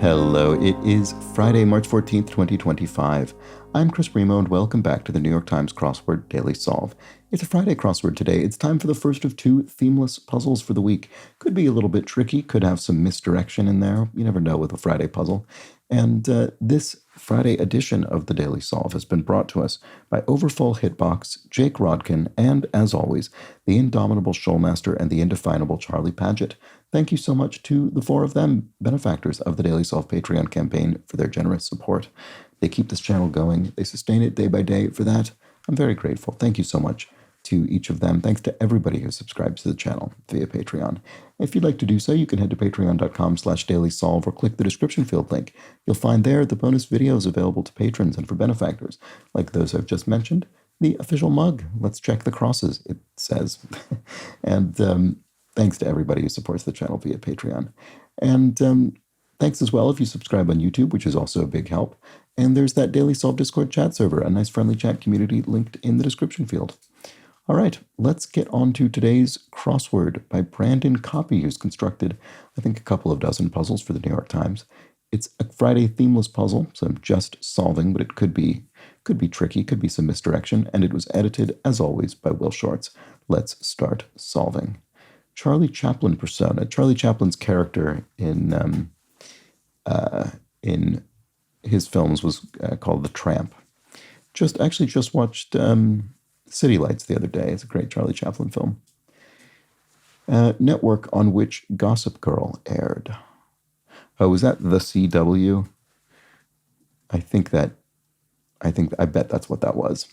Hello, it is Friday, March 14th, 2025. I'm Chris Bremo, and welcome back to the New York Times Crossword Daily Solve. It's a Friday crossword today. It's time for the first of two themeless puzzles for the week. Could be a little bit tricky, could have some misdirection in there. You never know with a Friday puzzle. And this Friday edition of the Daily Solve has been brought to us by Overfull Hitbox, Jake Rodkin, and, as always, the indomitable Shoalmaster and the indefinable Charlie Paget. Thank you so much to the four of them, benefactors of the Daily Solve Patreon campaign, for their generous support. They keep this channel going. They sustain it day by day. For that, I'm very grateful. Thank you so much to each of them. Thanks to everybody who subscribes to the channel via Patreon. If you'd like to do so, you can head to patreon.com/dailysolve or click the description field link. You'll find there the bonus videos available to patrons and for benefactors, like those I've just mentioned. The official mug, let's check the crosses, it says. And thanks to everybody who supports the channel via Patreon. And thanks as well if you subscribe on YouTube, which is also a big help. And there's that Daily Solve Discord chat server, a nice friendly chat community linked in the description field. All right, let's get on to today's crossword by Brandon Copy, who's constructed, I think, a couple of dozen puzzles for the New York Times. It's a Friday themeless puzzle, so I'm just solving, but it could be tricky, could be some misdirection, and it was edited, as always, by Will Shorts. Let's start solving. Charlie Chaplin persona. Charlie Chaplin's character in his films was called the Tramp. Just watched City Lights the other day. It's a great Charlie Chaplin film. Network on which Gossip Girl aired. Oh, was that the CW? I bet that's what that was.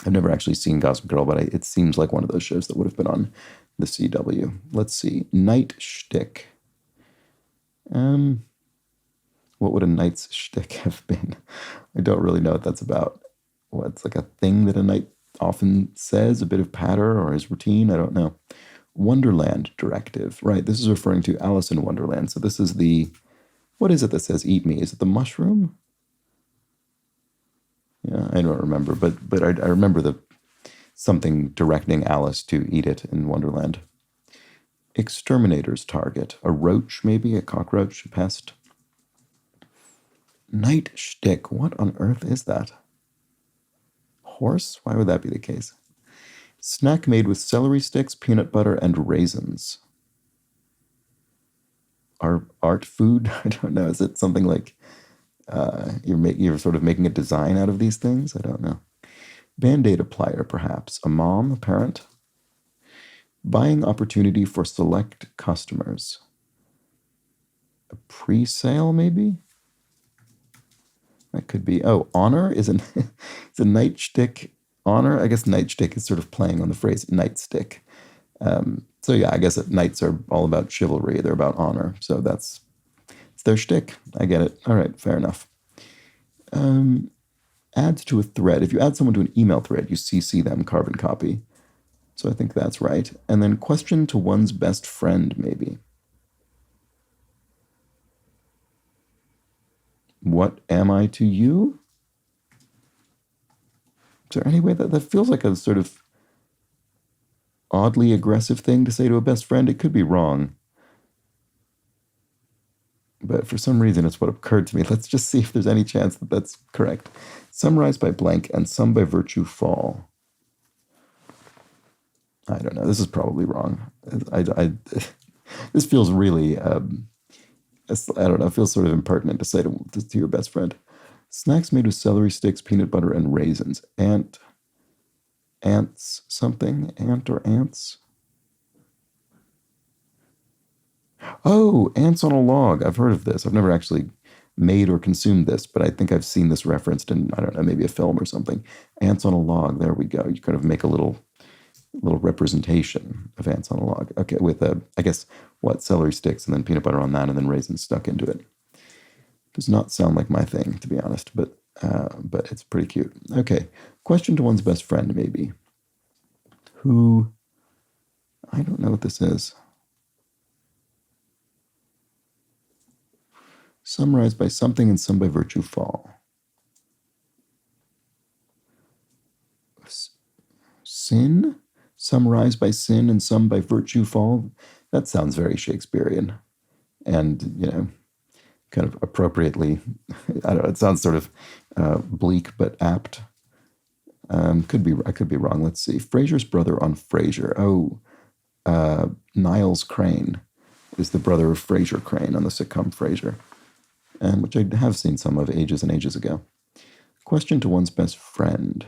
I've never actually seen Gossip Girl, but it seems like one of those shows that would have been on the CW. Let's see. Night shtick. What would a knight's shtick have been? I don't really know what that's about. It's like a thing that a knight often says, a bit of patter or his routine. I don't know. Wonderland directive. Right, this is referring to Alice in Wonderland. So this is what is it that says eat me? Is it the mushroom? Yeah, I don't remember, but I remember something directing Alice to eat it in Wonderland. Exterminator's target. A roach, maybe? A cockroach? A pest? Night shtick. What on earth is that? Horse? Why would that be the case? Snack made with celery sticks, peanut butter, and raisins. Art food? I don't know. Is it something like you're sort of making a design out of these things? I don't know. Band-Aid applier, perhaps. A mom, a parent. Buying opportunity for select customers. A pre-sale, maybe? That could be. Oh, honor is a nightstick honor. I guess nightstick is sort of playing on the phrase nightstick. So yeah, I guess knights are all about chivalry. They're about honor. So it's their shtick. I get it. All right, fair enough. Adds to a thread. If you add someone to an email thread, you CC them, carbon copy. So I think that's right. And then question to one's best friend, maybe. What am I to you? Is there any way that feels like a sort of oddly aggressive thing to say to a best friend? It could be wrong. But for some reason, it's what occurred to me. Let's just see if there's any chance that that's correct. Summarized by blank and some by virtue fall. I don't know. This is probably wrong. This feels really... I don't know, it feels sort of impertinent to say to your best friend. Snacks made with celery sticks, peanut butter, and raisins. Ants something? Ant or ants? Oh, ants on a log. I've heard of this. I've never actually made or consumed this, but I think I've seen this referenced in, I don't know, maybe a film or something. Ants on a log. There we go. You kind of make a little representation of ants on a log. Okay, with I guess, celery sticks and then peanut butter on that and then raisins stuck into it. Does not sound like my thing, to be honest, but it's pretty cute. Okay, question to one's best friend, maybe. Who, I don't know what this is. Summarized by something and some by virtue fall. Sin? Summarized by sin and some by virtue fall? That sounds very Shakespearean. And, kind of appropriately, I don't know, it sounds sort of bleak but apt. I could be wrong. Let's see. Frasier's brother on Frasier. Oh, Niles Crane is the brother of Frasier Crane on the sitcom Frasier, which I have seen some of ages and ages ago. Question to one's best friend.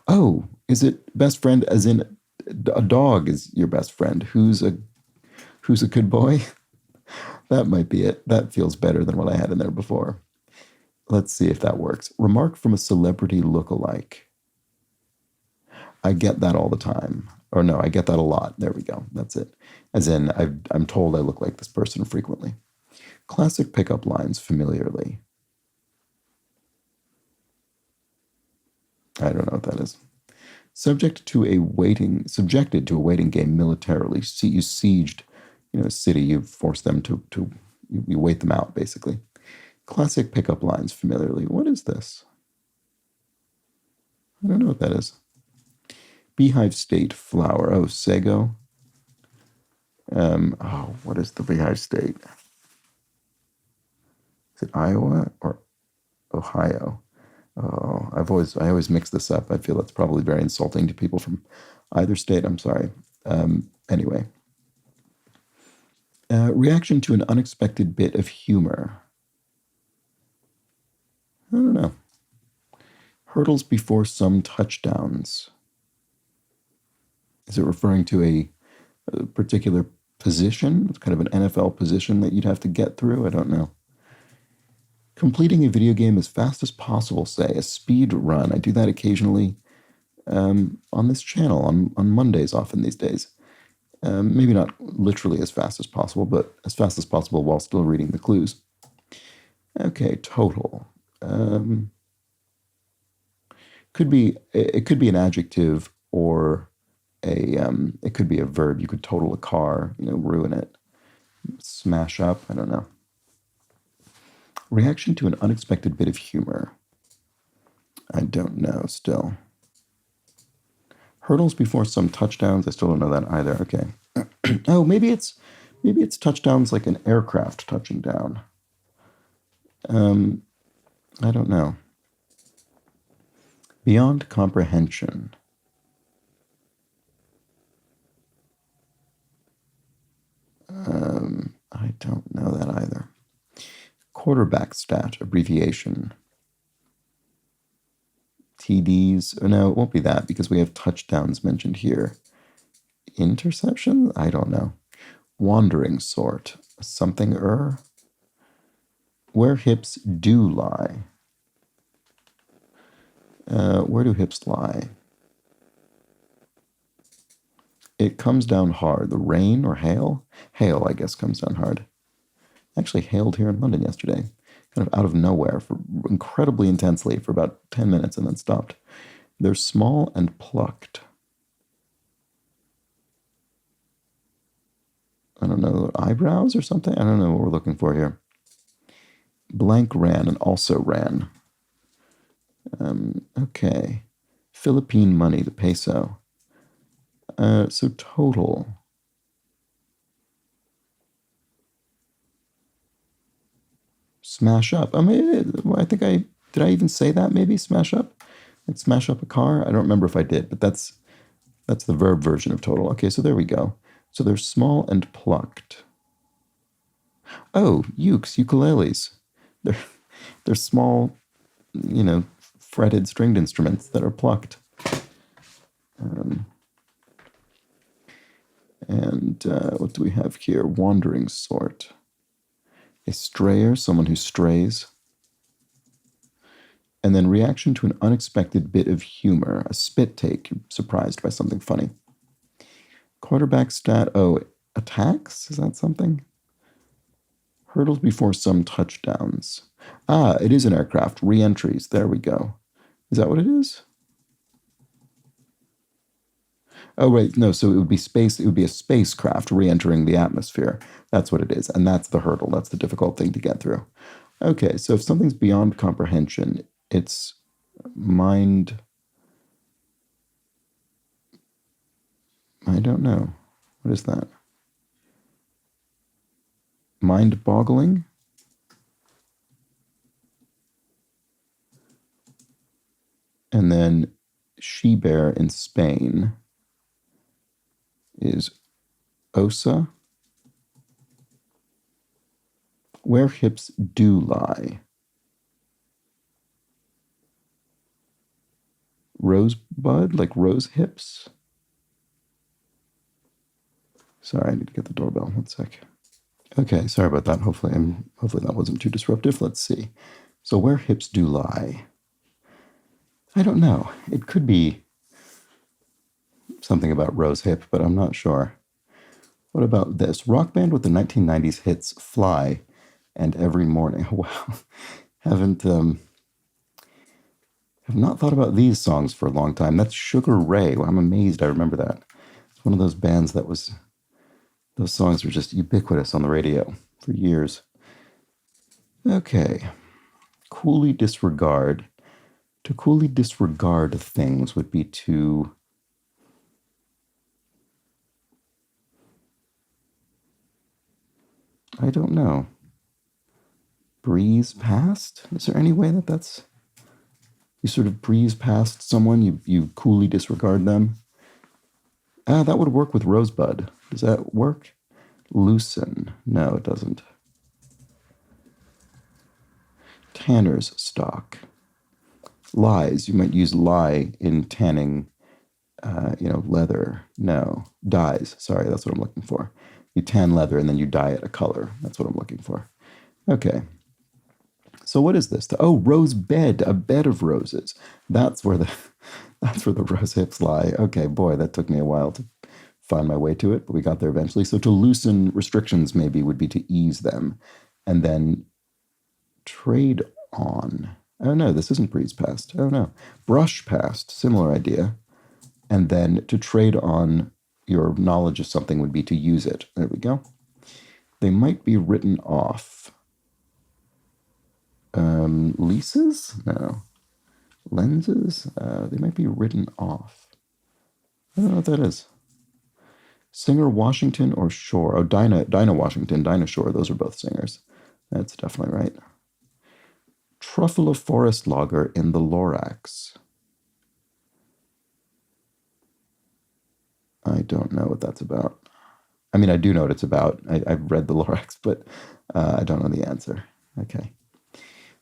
Oh, is it best friend as in a dog is your best friend? Who's a good boy? That might be it. That feels better than what I had in there before. Let's see if that works. Remark from a celebrity look-alike. I get that all the time. Or no, I get that a lot. There we go. That's it. As in, I'm told I look like this person frequently. Classic pickup lines familiarly. I don't know what that is. Subjected to a waiting game militarily. You sieged, a city. You forced them you wait them out, basically. Classic pickup lines familiarly. What is this? I don't know what that is. Beehive State flower. Oh, sago. What is the Beehive State? Is it Iowa or Ohio? Oh, I always mix this up. I feel that's probably very insulting to people from either state. I'm sorry. Anyway. Reaction to an unexpected bit of humor. I don't know. Hurdles before some touchdowns. Is it referring to a particular position? It's kind of an NFL position that you'd have to get through? I don't know. Completing a video game as fast as possible, say, a speed run. I do that occasionally on this channel, on Mondays often these days. Maybe not literally as fast as possible, but as fast as possible while still reading the clues. Okay, total. It could be an adjective or it could be a verb. You could total a car, ruin it, smash up. I don't know. Reaction to an unexpected bit of humor. I don't know still. Hurdles before some touchdowns. I still don't know that either. Okay. Oh, maybe it's touchdowns like an aircraft touching down. I don't know. Beyond comprehension. I don't know that either. Quarterback stat, abbreviation. TDs. Oh, no, it won't be that because we have touchdowns mentioned here. Interception? I don't know. Wandering sort. Something. Where hips do lie. Where do hips lie? It comes down hard. The rain or hail? Hail, I guess, comes down hard. Actually hailed here in London yesterday, kind of out of nowhere, for incredibly intensely for about 10 minutes and then stopped. They're small and plucked. I don't know, eyebrows or something? I don't know what we're looking for here. Blank ran and also ran. Okay. Philippine money, the peso. So total. Smash up. I mean, did I even say that maybe? Smash up? Like smash up a car? I don't remember if I did, but that's the verb version of total. Okay, so there we go. So they're small and plucked. Oh, ukuleles. They're small, fretted stringed instruments that are plucked. What do we have here? Wandering sort. A strayer, someone who strays. And then reaction to an unexpected bit of humor, a spit take, surprised by something funny. Quarterback stat, attacks? Is that something? Hurdles before some touchdowns. It is an aircraft. Re-entries, there we go. Is that what it is? Oh, right, no, so it would be a spacecraft re-entering the atmosphere. That's what it is, and that's the hurdle. That's the difficult thing to get through. Okay, so if something's beyond comprehension, it's mind... I don't know. What is that? Mind-boggling? And then she-bear in Spain is osa. Where hips do lie. Rosebud, like rose hips? Sorry, I need to get the doorbell. 1 sec. Okay, sorry about that. Hopefully that wasn't too disruptive. Let's see. So where hips do lie. I don't know. It could be something about rose hip, but I'm not sure. What about this? Rock band with the 1990s hits Fly and Every Morning. Wow. Have not thought about these songs for a long time. That's Sugar Ray. Well, I'm amazed I remember that. It's one of those bands that was, those songs were just ubiquitous on the radio for years. Okay. Coolly disregard. To coolly disregard things would be to... I don't know. Breeze past? Is there any way that that's... You sort of breeze past someone, you coolly disregard them? That would work with Rosebud. Does that work? Loosen. No, it doesn't. Tanner's stock. Lies. You might use lie in tanning, leather. No. Dyes. Sorry, that's what I'm looking for. You tan leather and then you dye it a color. That's what I'm looking for. Okay. So what is this? Oh, rose bed, a bed of roses. That's where the rose hips lie. Okay, boy, that took me a while to find my way to it, but we got there eventually. So to loosen restrictions maybe would be to ease them. And then trade on. Oh no, this isn't breeze past. Oh no. Brush past, similar idea. And then to trade on your knowledge of something would be to use it. There we go. They might be written off. Leases? No. Lenses? They might be written off. I don't know what that is. Singer Washington or Shore? Oh, Dinah Washington, Dinah Shore. Those are both singers. That's definitely right. Truffle of forest logger in the Lorax. I don't know what that's about. I mean, I do know what it's about. I've read the Lorax, but I don't know the answer. Okay.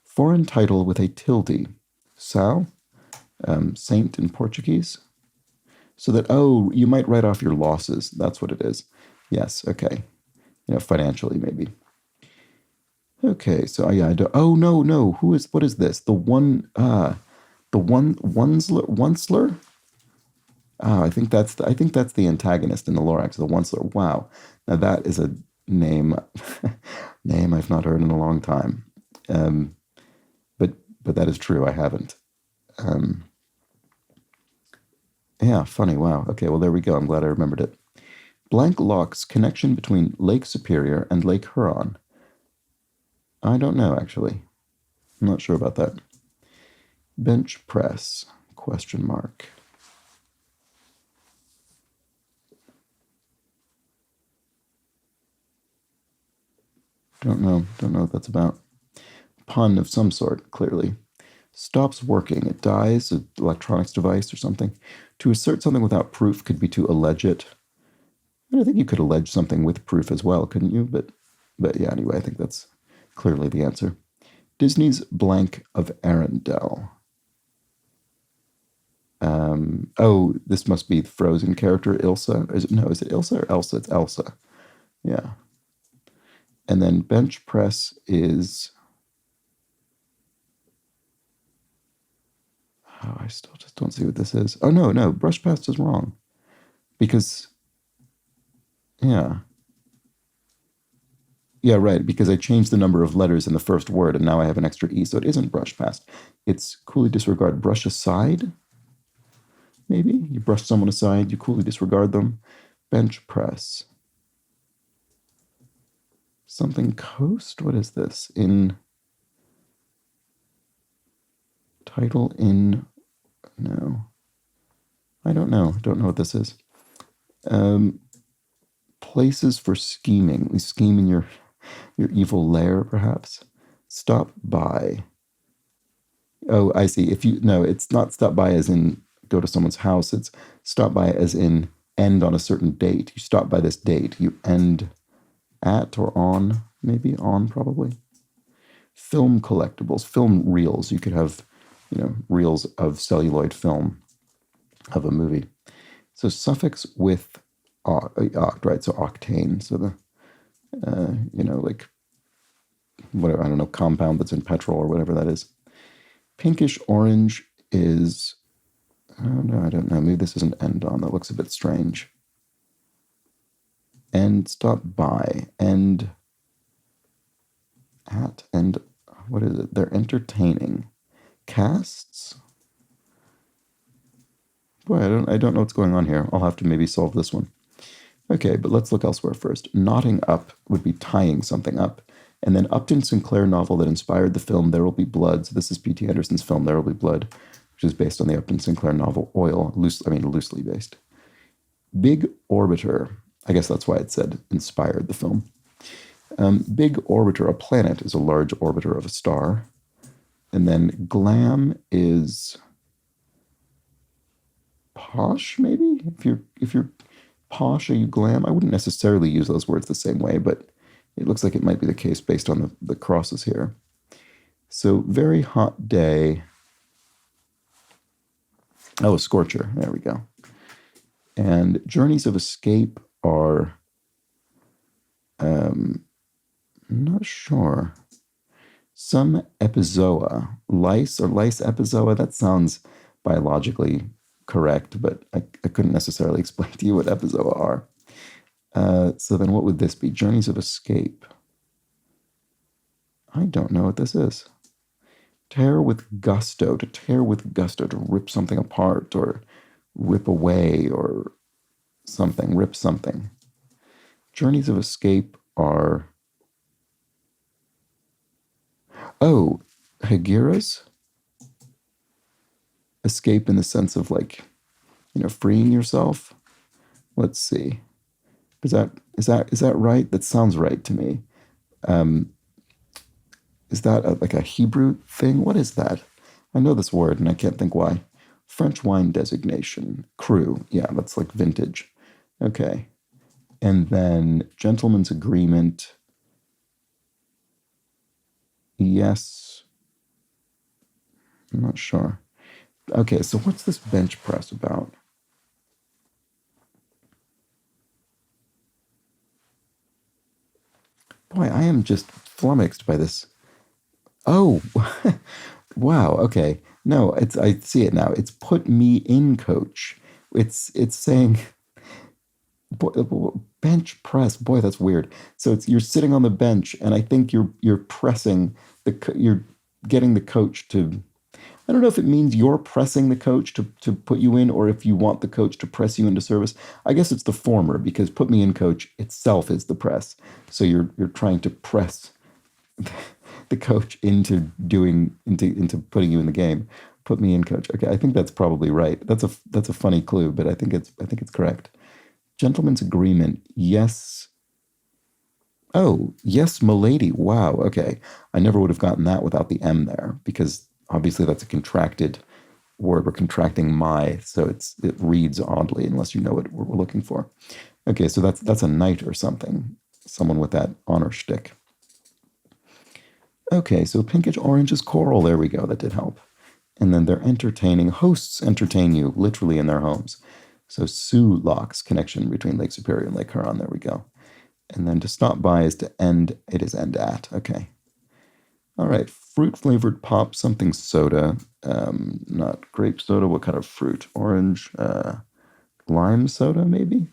Foreign title with a tilde. Sal, saint in Portuguese. So that, you might write off your losses. That's what it is. Yes, okay. Financially maybe. Okay, so yeah, no. What is this? Onceler? I think that's the antagonist in the Lorax, the Onceler. Wow. Now that is a name I've not heard in a long time. But that is true. I haven't. Yeah, funny. Wow. Okay, well, there we go. I'm glad I remembered it. Blank Lock's connection between Lake Superior and Lake Huron. I don't know, actually. I'm not sure about that. Bench press, question mark. Don't know what that's about. Pun of some sort, clearly. Stops working. It dies, an electronics device or something. To assert something without proof could be to allege it. I think you could allege something with proof as well, couldn't you? But yeah, anyway, I think that's clearly the answer. Disney's Blank of Arendelle. This must be the Frozen character, Ilsa. Is it Ilsa or Elsa? It's Elsa. Yeah. And then bench press is... I still just don't see what this is. Oh, no, brush past is wrong. Because... Yeah. Yeah, right, because I changed the number of letters in the first word, and now I have an extra E, so it isn't brush past. It's coolly disregard. Brush aside? Maybe? You brush someone aside, you coolly disregard them. Bench press. Something coast? What is this? In... Title in... No. I don't know. I don't know what this is. Places for scheming. We scheme in your evil lair, perhaps. Stop by. Oh, I see. No, it's not stop by as in go to someone's house. It's stop by as in end on a certain date. You stop by this date. You end at or on, maybe on probably. Film collectibles, film reels. You could have, reels of celluloid film of a movie. So suffix with oct, right? So octane. So the, like whatever, I don't know, compound that's in petrol or whatever that is. Pinkish orange is, oh no, I don't know. Maybe this isn't end on. That looks a bit strange. End, stop by, end at, and what is it? They're entertaining. Casts? Boy, I don't know what's going on here. I'll have to maybe solve this one. Okay, but let's look elsewhere first. Knotting up would be tying something up. And then Upton Sinclair novel that inspired the film There Will Be Blood. So this is P.T. Anderson's film There Will Be Blood, which is based on the Upton Sinclair novel Oil, loosely based. Big Orbiter. I guess that's why it said inspired the film. Big Orbiter, a planet, is a large orbiter of a star. And then glam is posh, maybe? If you're posh, are you glam? I wouldn't necessarily use those words the same way, but it looks like it might be the case based on the crosses here. So very hot day. Oh, a scorcher. There we go. And journeys of escape are, I'm not sure. Some epizoa, lice or lice epizoa, that sounds biologically correct, but I couldn't necessarily explain to you what epizoa are. So then what would this be? Journeys of escape. I don't know what this is. Tear with gusto, to tear with gusto, to rip something apart or rip away or something, rip something. Journeys of escape are, oh, hegiras? Escape in the sense of like, freeing yourself. Let's see. Is that right? That sounds right to me. Is that like a Hebrew thing? What is that? I know this word and I can't think why. French wine designation. Cru. Yeah, that's like vintage. Okay. And then gentleman's agreement. Yes. I'm not sure. Okay, so what's this bench press about? Boy, I am just flummoxed by this. Oh, wow. Okay. No, I see it now. It's put me in, coach. It's saying bench press. Boy, that's weird. So you're sitting on the bench, and I think you're pressing you're getting the coach to. I don't know if it means you're pressing the coach to put you in, or if you want the coach to press you into service. I guess it's the former, because put me in, coach itself is the press. So you're trying to press the coach into putting you in the game. Put me in, coach. Okay, I think that's probably right. That's a funny clue, but I think it's correct. Gentleman's agreement. Yes. Oh, yes, milady. Wow. Okay. I never would have gotten that without the M there, because obviously that's a contracted word. We're contracting my, so it reads oddly unless you know what we're looking for. Okay, so that's a knight or something. Someone with that honor shtick. Okay, so pinkish orange is coral. There we go. That did help. And then they're entertaining. Hosts entertain you literally in their homes. So Sioux Locks, connection between Lake Superior and Lake Huron. There we go. And then to stop by is to end. It is end at. Okay. All right. Fruit flavored pop, something soda. Not grape soda. What kind of fruit? Orange. Lime soda, maybe?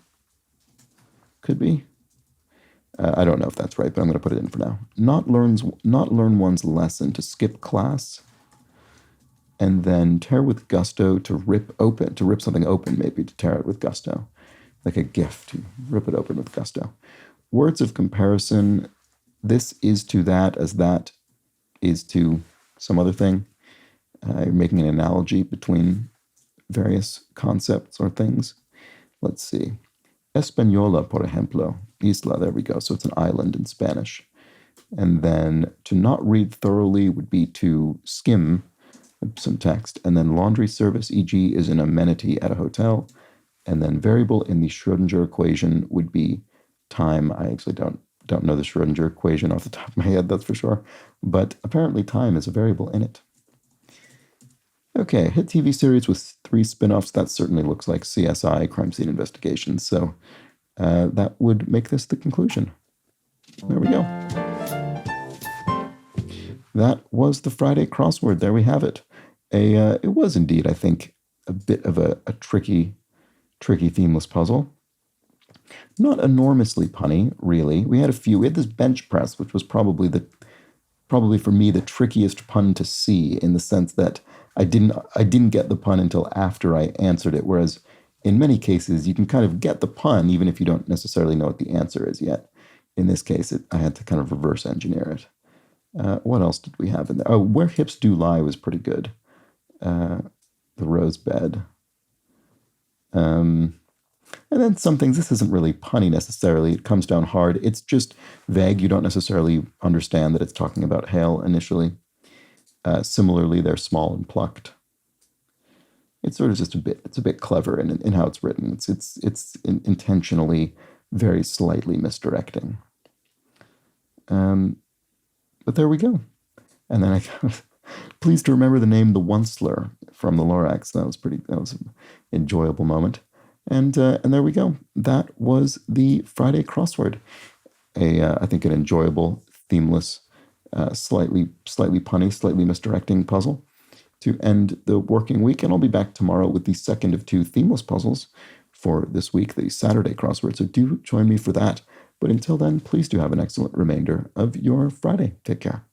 Could be. I don't know if that's right, but I'm going to put it in for now. Not learn one's lesson, to skip class. And then tear with gusto, to rip something open, maybe to tear it with gusto. Like a gift, you rip it open with gusto. Words of comparison, this is to that as that is to some other thing. You're making an analogy between various concepts or things. Let's see. Española, por ejemplo. Isla, there we go. So it's an island in Spanish. And then to not read thoroughly would be to skim. some text. And then laundry service, e.g., is an amenity at a hotel. And then variable in the Schrodinger equation would be time. I actually don't know the Schrodinger equation off the top of my head, that's for sure. But apparently time is a variable in it. Okay, hit TV series with 3 spin-offs. That certainly looks like CSI, Crime Scene Investigation. So that would make this the conclusion. There we go. That was the Friday crossword. There we have it. It was indeed, I think, a bit of a tricky themeless puzzle. Not enormously punny, really. We had this bench press, which was probably for me the trickiest pun to see, in the sense that I didn't get the pun until after I answered it. Whereas in many cases you can kind of get the pun even if you don't necessarily know what the answer is yet. In this case, I had to kind of reverse engineer it. What else did we have in there? Oh, Where Hips Do Lie was pretty good. The Rose Bed. And then some things, this isn't really punny necessarily. It comes down hard. It's just vague. You don't necessarily understand that it's talking about hail initially. Similarly, they're small and plucked. It's sort of just it's a bit clever in how it's written. It's intentionally very slightly misdirecting. But there we go. And then pleased to remember the name The Onceler from the Lorax. That was an enjoyable moment. And there we go. That was the Friday crossword. I think an enjoyable, themeless, slightly punny, slightly misdirecting puzzle to end the working week. And I'll be back tomorrow with the second of 2 themeless puzzles for this week, the Saturday crossword. So do join me for that. But until then, please do have an excellent remainder of your Friday. Take care.